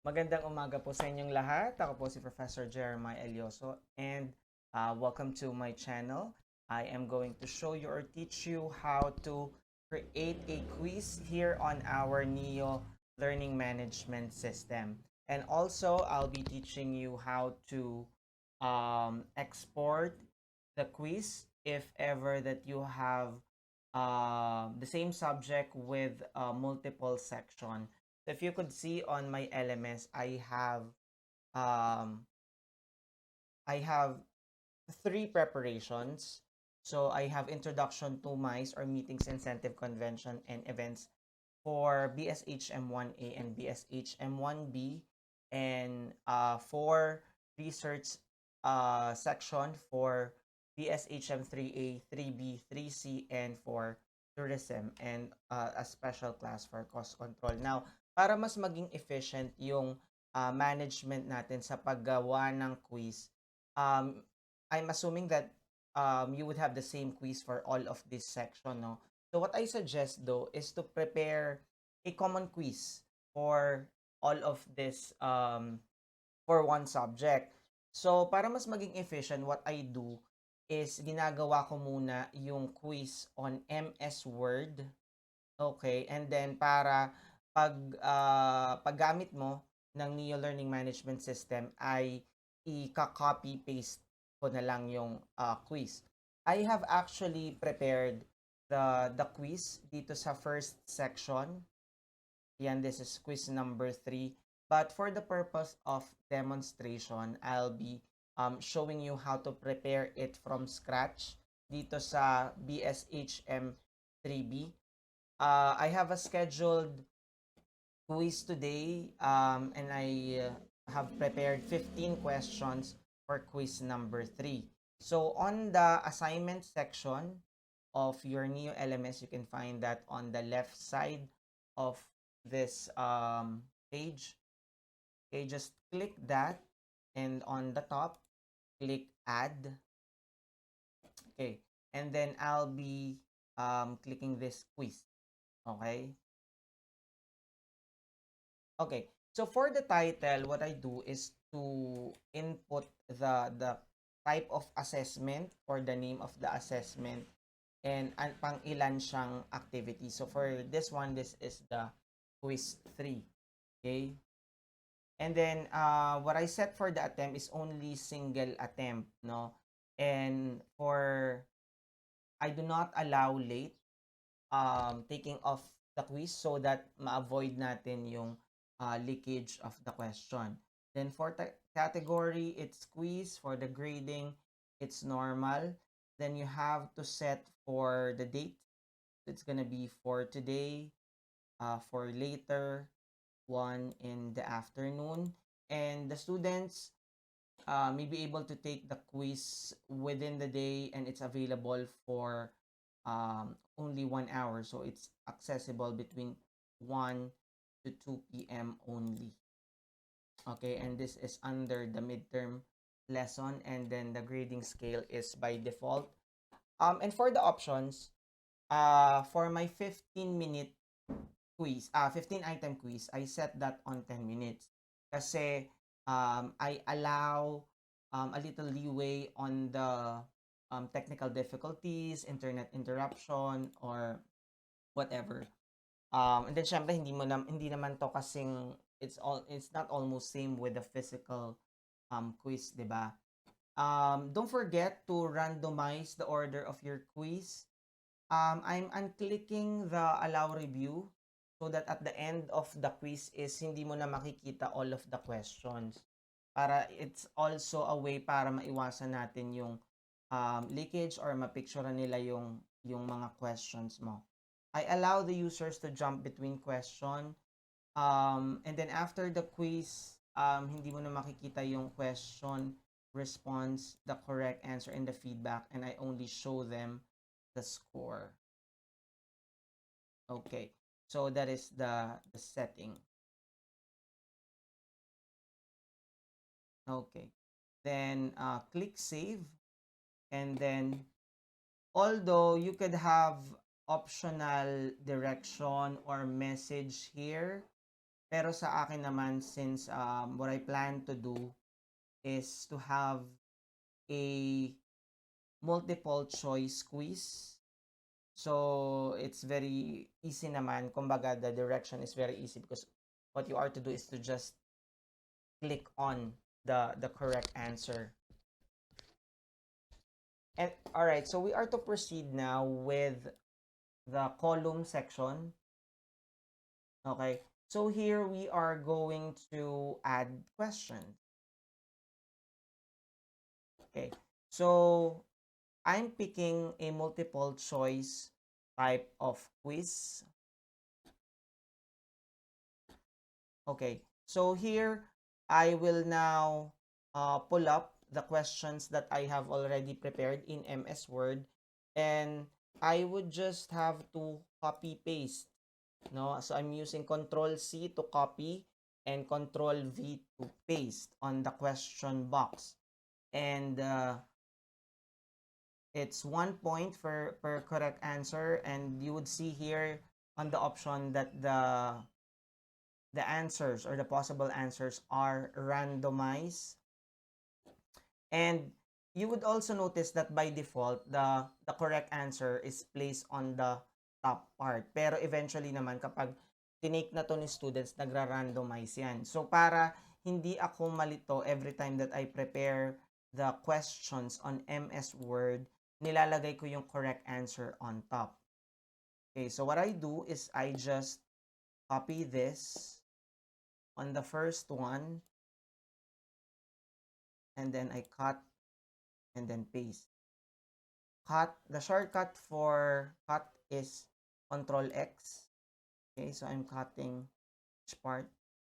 Magandang umaga po sa inyong lahat. Ako po si Professor Jeremiah Elioso and welcome to my channel. I am going to show you or teach you how to create a quiz here on our NEO Learning Management System. And also, I'll be teaching you how to export the quiz if ever that you have the same subject with multiple section. So if you could see on my LMS, um, I have three preparations. So I have introduction to MICE or meetings, incentive, convention, and events for BSHM1A and BSHM1B, and for research section for BSHM3A, 3B, 3C, and for tourism, and a special class for cost control. Now, para mas maging efficient yung management natin sa paggawa ng quiz, um, I'm assuming that you would have the same quiz for all of this section, no? So what I suggest though is to prepare a common quiz for all of this for one subject. So para mas maging efficient, what I do is ginagawa ko muna yung quiz on MS Word. Okay, and then para paggamit mo ng Neo Learning Management System ay i-copy paste ko na lang yung quiz. I have actually prepared the quiz dito sa first section. Yan, this is quiz number 3. But for the purpose of demonstration, I'll be showing you how to prepare it from scratch dito sa BSHM 3B. I have a scheduled quiz today, and I have prepared 15 questions for quiz number 3. So on the assignment section of your Neo LMS, you can find that on the left side of this page. Okay, just click that, and on the top, click add. Okay, and then I'll be clicking this quiz. Okay. Okay. So for the title, what I do is to input the type of assessment or the name of the assessment, and pang ilan siyang activity. So for this one, this is the quiz 3. Okay? And then what I set for the attempt is only single attempt, no? And for I do not allow late taking off the quiz so that ma-avoid natin yung leakage of the question. Then for the category, it's quiz. For the grading, it's normal. Then you have to set for the date. It's gonna be for today, for later, one in the afternoon. And the students may be able to take the quiz within the day, and it's available for only 1 hour. So it's accessible between 1 to 2 p.m. only. Okay, and this is under the midterm lesson, and then the grading scale is by default. And for the options, for my 15-minute quiz, 15 item quiz, I set that on 10 minutes. Kasi I allow a little leeway on the technical difficulties, internet interruption, or whatever. And then syempre hindi naman to kasing it's not almost same with the physical quiz, 'di ba? Don't forget to randomize the order of your quiz. I'm unclicking the allow review so that at the end of the quiz is hindi mo na makikita all of the questions. Para it's also a way para maiwasan natin yung leakage or mapicture nila yung mga questions mo. I allow the users to jump between question. And then after the quiz, hindi mo na makikita yung question, response, the correct answer, and the feedback, and I only show them the score. Okay, so that is the setting. Okay, then click save, and then although you could have optional direction or message here, Pero sa akin naman, since what I plan to do is to have a multiple choice quiz. So, it's very easy naman. Kumbaga, the direction is very easy because what you are to do is to just click on the correct answer. And all right, so we are to proceed now with the column section. Okay, so here we are going to add questions. Okay, so I'm picking a multiple choice type of quiz. Okay, so here I will now pull up the questions that I have already prepared in MS Word, and I would just have to copy paste. No, so I'm using Control C to copy and Control V to paste on the question box, and it's 1 point for per correct answer, and you would see here on the option that the answers or the possible answers are randomized. And you would also notice that by default, the correct answer is placed on the top part. Pero eventually naman, kapag tinake na to ni students, nagra-randomize yan. So, para hindi ako malito every time that I prepare the questions on MS Word, nilalagay ko yung correct answer on top. Okay, so what I do is I just copy this on the first one, and then I cut and then paste. Cut, the shortcut for cut is Control X. Okay, so I'm cutting each part.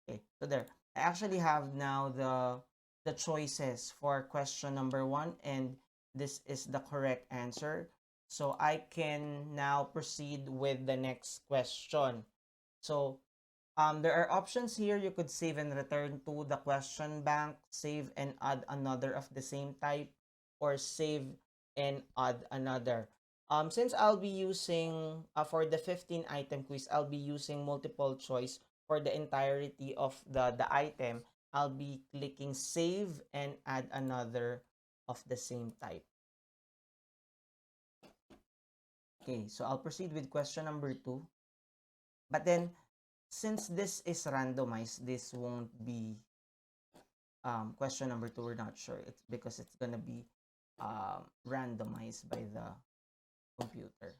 Okay, so there. I actually have now the choices for question number 1, and this is the correct answer. So I can now proceed with the next question. So there are options here. You could save and return to the question bank, save and add another of the same type, or save and add another. Since I'll be using, for the 15 item quiz, I'll be using multiple choice for the entirety of the item. I'll be clicking save and add another of the same type. Okay, so I'll proceed with question number 2. But then, since this is randomized, this won't be question number 2. We're not sure. It's because it's gonna be randomized by the computer.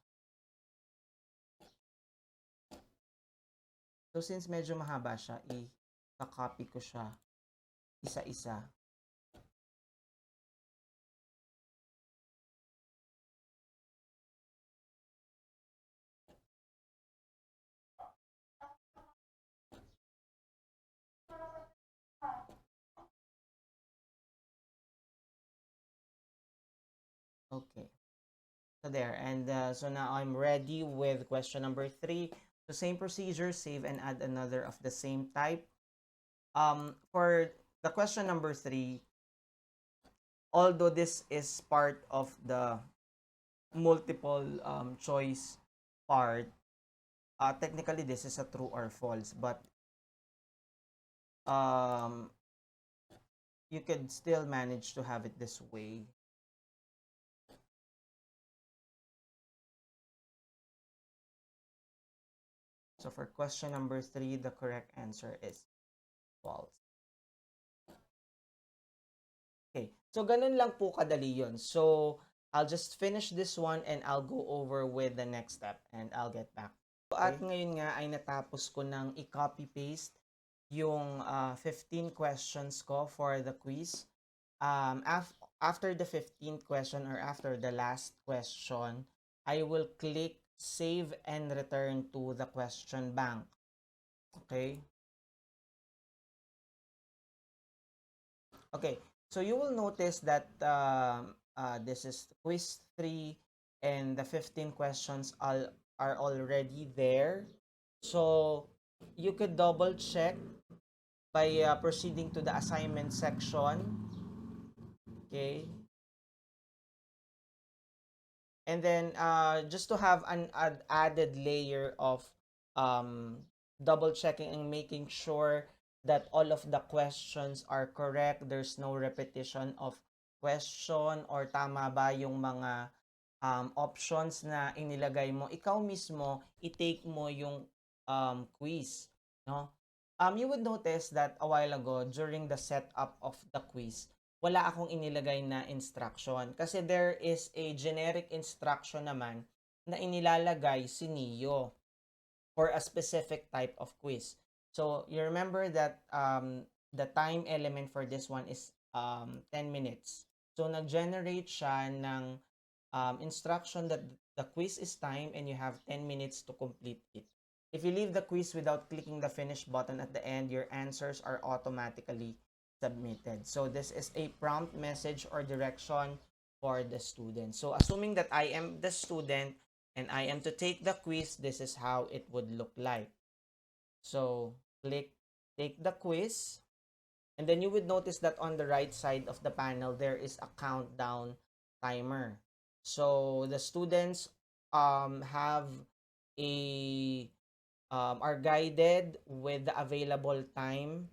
So since medyo mahaba siya, i-copy ko siya isa-isa. Okay. So there. And so now I'm ready with question number 3. The same procedure, save and add another of the same type. For the question number 3, although this is part of the multiple choice part, technically this is a true or false, but um, you could still manage to have it this way. So for question number 3, the correct answer is false. Okay, so ganun lang po kadali yun. So I'll just finish this one and I'll go over with the next step and I'll get back. At ngayon nga ay natapos ko ng i-copy-paste yung 15 questions ko for the quiz. After the 15th question or after the last question, I will click save and return to the question bank. Okay? Okay, so you will notice that this is quiz 3 and the 15 questions are already there. So you could double check by proceeding to the assignment section. Okay. And then just to have an added layer of double checking and making sure that all of the questions are correct. There's no repetition of question or tama ba yung mga options na inilagay mo. Ikaw mismo, i-take mo yung quiz, no? You would notice that a while ago, during the setup of the quiz, wala akong inilagay na instruction. Kasi there is a generic instruction naman na inilalagay si Neo for a specific type of quiz. So, you remember that the time element for this one is 10 minutes. So, nag-generate siya ng instruction that the quiz is time and you have 10 minutes to complete it. If you leave the quiz without clicking the finish button at the end, your answers are automatically submitted. So this is a prompt message or direction for the student. So assuming that I am the student and I am to take the quiz, this is how it would look like. So click take the quiz, and then you would notice that on the right side of the panel, there is a countdown timer. So the students have a are guided with the available time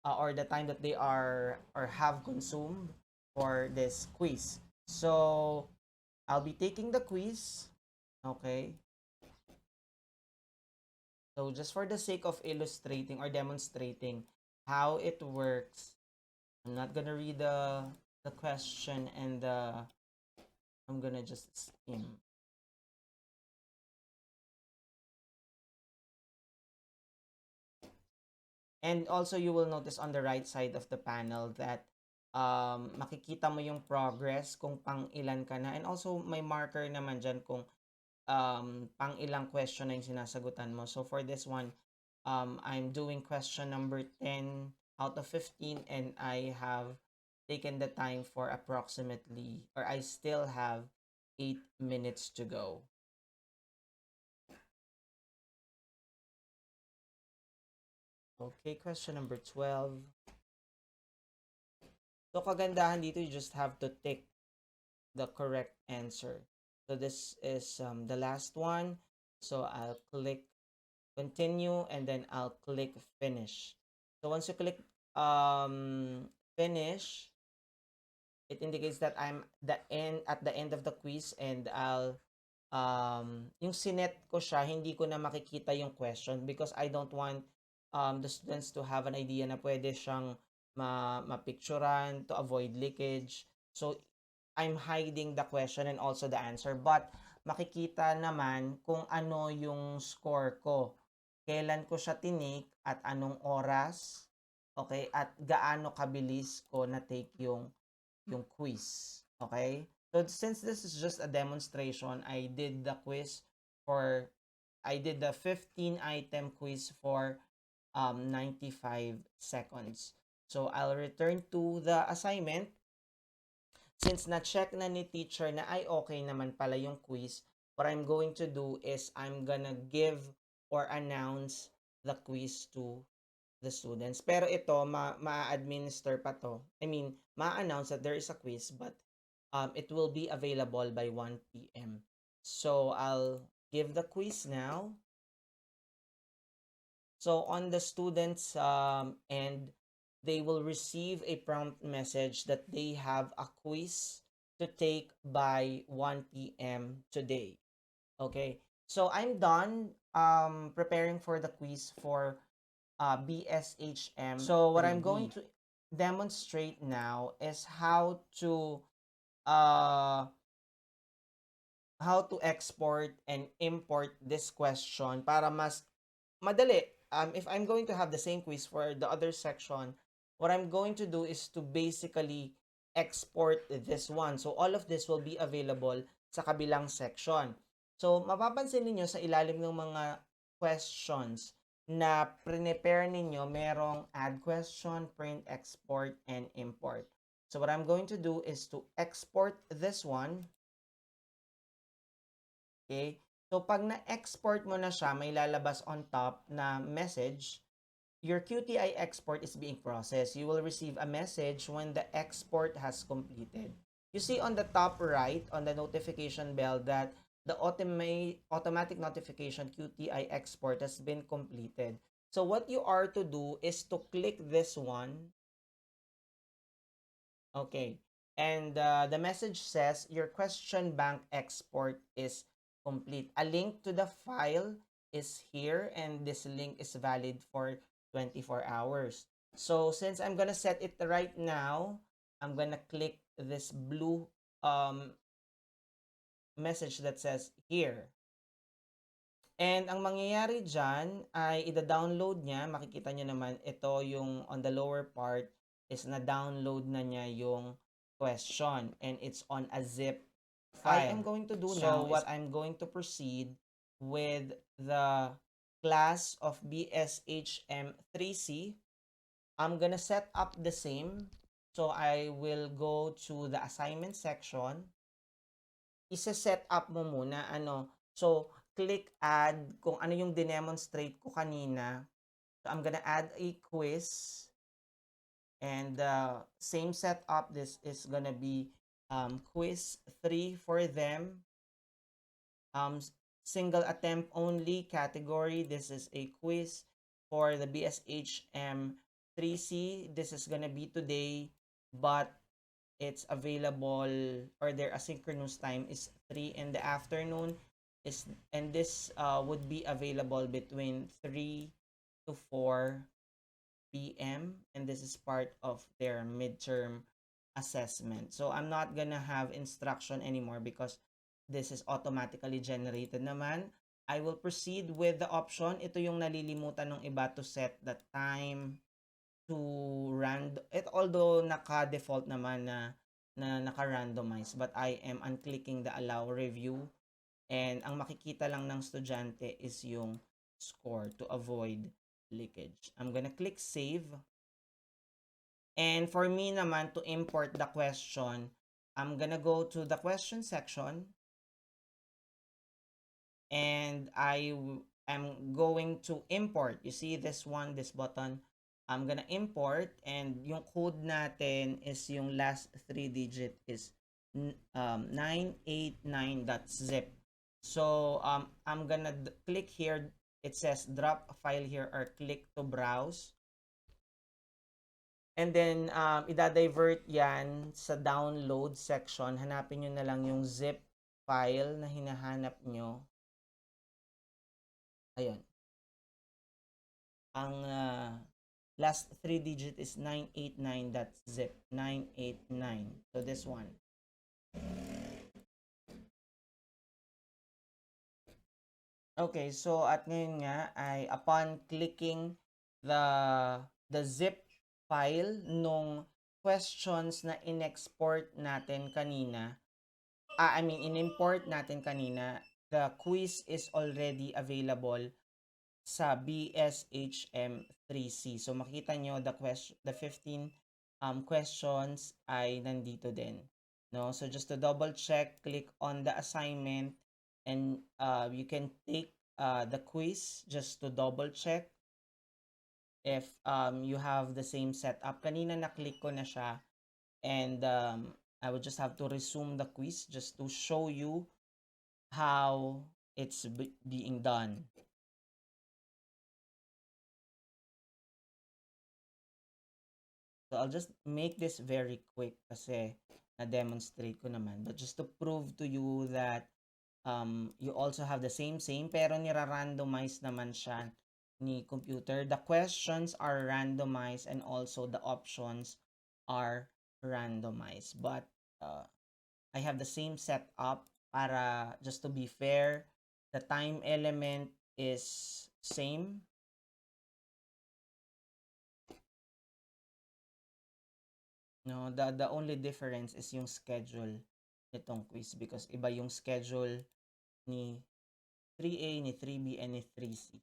or the time that they are or have consumed for this quiz. So I'll be taking the quiz. Okay. So just for the sake of illustrating or demonstrating how it works, I'm not gonna read the question and I'm gonna just skim. And also you will notice on the right side of the panel that makikita mo yung progress kung pang ilan ka na, and also may marker naman dyan kung pang ilang question na yung sinasagutan mo. So for this one, I'm doing question number 10 out of 15 and I have taken the time for approximately, or I still have 8 minutes to go. Okay, question number 12. So kagandahan dito, you just have to tick the correct answer. So this is the last one. So I'll click continue and then I'll click finish. So once you click finish, it indicates that I'm at the end of the quiz, and I'll yung sinet ko siya, hindi ko na makikita yung question because I don't want the students to have an idea na pwede siyang mapicturan to avoid leakage. So I'm hiding the question and also the answer, but makikita naman kung ano yung score ko. Kailan ko siya tinik at anong oras, okay, at gaano kabilis ko na take yung quiz, okay? So since this is just a demonstration, I did the 15 item quiz for 95 seconds. So I'll return to the assignment. Since na-check na ni teacher na ay okay naman pala yung quiz, what I'm going to do is I'm gonna give or announce the quiz to the students. Pero ito, ma-administer pa to. I mean, ma-announce that there is a quiz, but it will be available by 1 p.m. So I'll give the quiz now. So on the students end, they will receive a prompt message that they have a quiz to take by 1 p.m. today. Okay, so I'm done preparing for the quiz for BSHM. So what I'm going to demonstrate now is uh, how to export and import this question para mas madali. If I'm going to have the same quiz for the other section, what I'm going to do is to basically export this one. So all of this will be available sa kabilang section. So mapapansin niyo sa ilalim ng mga questions na prepare ninyo, merong add question, print, export, and import. So what I'm going to do is to export this one. Okay? So pag na-export mo na siya, may lalabas on top na message, your QTI export is being processed. You will receive a message when the export has completed. You see on the top right, on the notification bell, that the automatic notification QTI export has been completed. So what you are to do is to click this one. Okay. And the message says your question bank export is complete. A link to the file is here, and this link is valid for 24 hours. So since I'm gonna set it right now, I'm gonna click this blue message that says here. And ang mangyayari dyan ay ida-download niya. Makikita nyo naman, ito yung on the lower part is na-download na niya yung question. And it's on a zip file. I am going to do now is I'm going to proceed with the class of BSHM3C. I'm gonna set up the same. So I will go to the assignment section. Isa-set up mo muna, So, click add kung ano yung dinemonstrate ko kanina. So, I'm gonna add a quiz. And same setup, this is gonna be quiz 3 for them. Single attempt only category. This is a quiz for the BSHM 3C. This is gonna be today, but it's available, or their asynchronous time is 3 in the afternoon, and this would be available between 3 to 4 p.m. and this is part of their midterm assessment. So I'm not gonna have instruction anymore because this is automatically generated naman. I will proceed with the option. Ito yung nalilimutan ng iba, to set the time to although naka-default naman na naka-randomize, but I am unclicking the allow review, and ang makikita lang ng estudyante is yung score to avoid leakage. I'm gonna click save. And for me naman to import the question, I'm gonna go to the question section, and I am going to import. You see this one, this button, I'm gonna import, and yung code natin is yung last 3 digit is 989.zip. So I'm gonna click here. It says drop a file here, or click to browse. And then ida-divert yan sa download section. Hanapin nyo na lang yung zip file na hinahanap nyo. Ayun. Ang last 3 digit is 989.zip. 989. So this one. Okay, so at ngayon nga ay upon clicking the zip file nung questions na in-export natin kanina, in-import natin kanina, the quiz is already available sa BSHM3C. So makita nyo the 15 questions ay nandito din. No? So just to double check, click on the assignment, and you can take the quiz just to double check if you have the same setup. Kanina na-click ko na siya, and I would just have to resume the quiz just to show you how it's being done. So I'll just make this very quick kasi na-demonstrate ko naman. But just to prove to you that you also have the same pero nira-randomize naman siya ni computer. The questions are randomized, and also the options are randomized. But I have the same setup para just to be fair. The time element is same. No, the only difference is yung schedule nitong quiz, because iba yung schedule ni 3A, ni 3B, and ni 3C.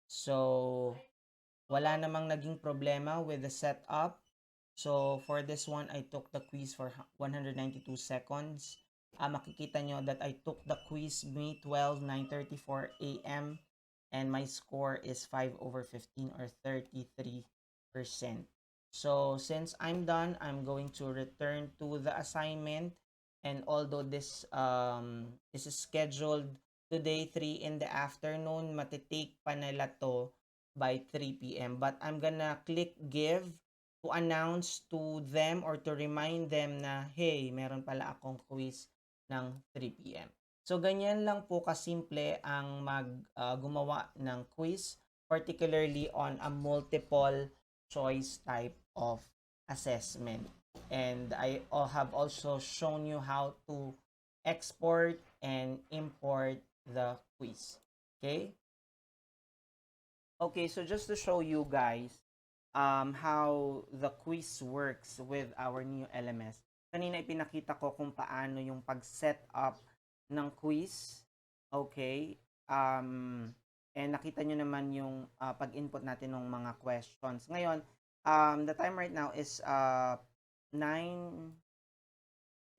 So, wala namang naging problema with the setup. So, for this one, I took the quiz for 192 seconds. Makikita nyo that I took the quiz May 12, 9:34 a.m. and my score is 5/15, or 33%. So, since I'm done, I'm going to return to the assignment, And although this is scheduled today 3 in the afternoon, matitake pa nila to by 3 p.m. But I'm gonna click give to announce to them or to remind them na, hey, meron pala akong quiz ng 3 p.m. So, ganyan lang po kasimple ang gumawa ng quiz, particularly on a multiple choice type of assessment. And I have also shown you how to export and import the quiz. Okay? Okay, so just to show you guys how the quiz works with our new LMS. Kanina ipinakita ko kung paano yung pag-set up ng quiz. Okay? And nakita nyo naman yung pag-input natin ng mga questions. Ngayon, the time right now is 9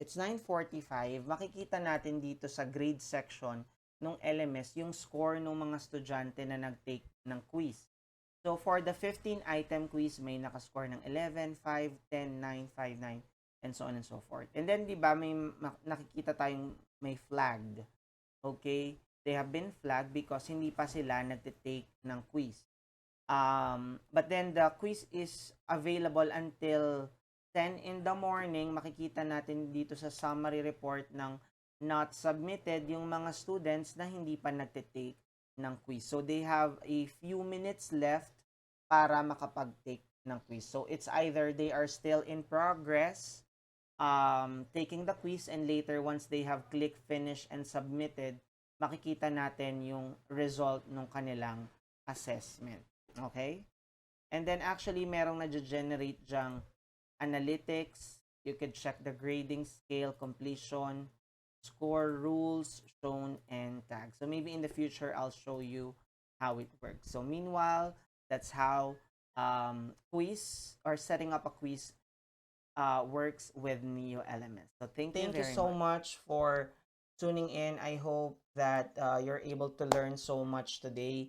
it's 9:45. Makikita natin dito sa grade section ng LMS yung score ng mga estudyante na nag-take ng quiz. So for the 15-item quiz, may nakascore ng 11, 5, 10, 9, 5, 9, and so on and so forth. And then, di ba, may nakikita tayong may flagged. Okay? They have been flagged because hindi pa sila nagtitake ng quiz. But then, the quiz is available until 10 in the morning. Makikita natin dito sa summary report ng not submitted yung mga students na hindi pa nagtitake ng quiz. So, they have a few minutes left para makapag-take ng quiz. So, it's either they are still in progress taking the quiz, and later, once they have clicked finish and submitted, makikita natin yung result ng kanilang assessment. Okay? And then, actually, merong na-generate dyang analytics. You could check the grading scale, completion, score, rules, shown, and tags. So maybe in the future, I'll show you how it works. So meanwhile, that's how quiz or setting up a quiz works with Neo LMS. So thank you so much for tuning in. I hope that you're able to learn so much today.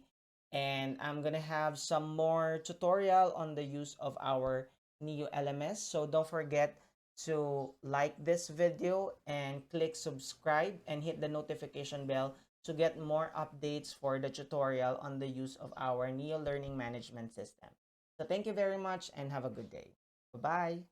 And I'm gonna have some more tutorial on the use of our Neo LMS. So don't forget to like this video and click subscribe and hit the notification bell to get more updates for the tutorial on the use of our Neo Learning Management System. So thank you very much and have a good day. Bye-bye.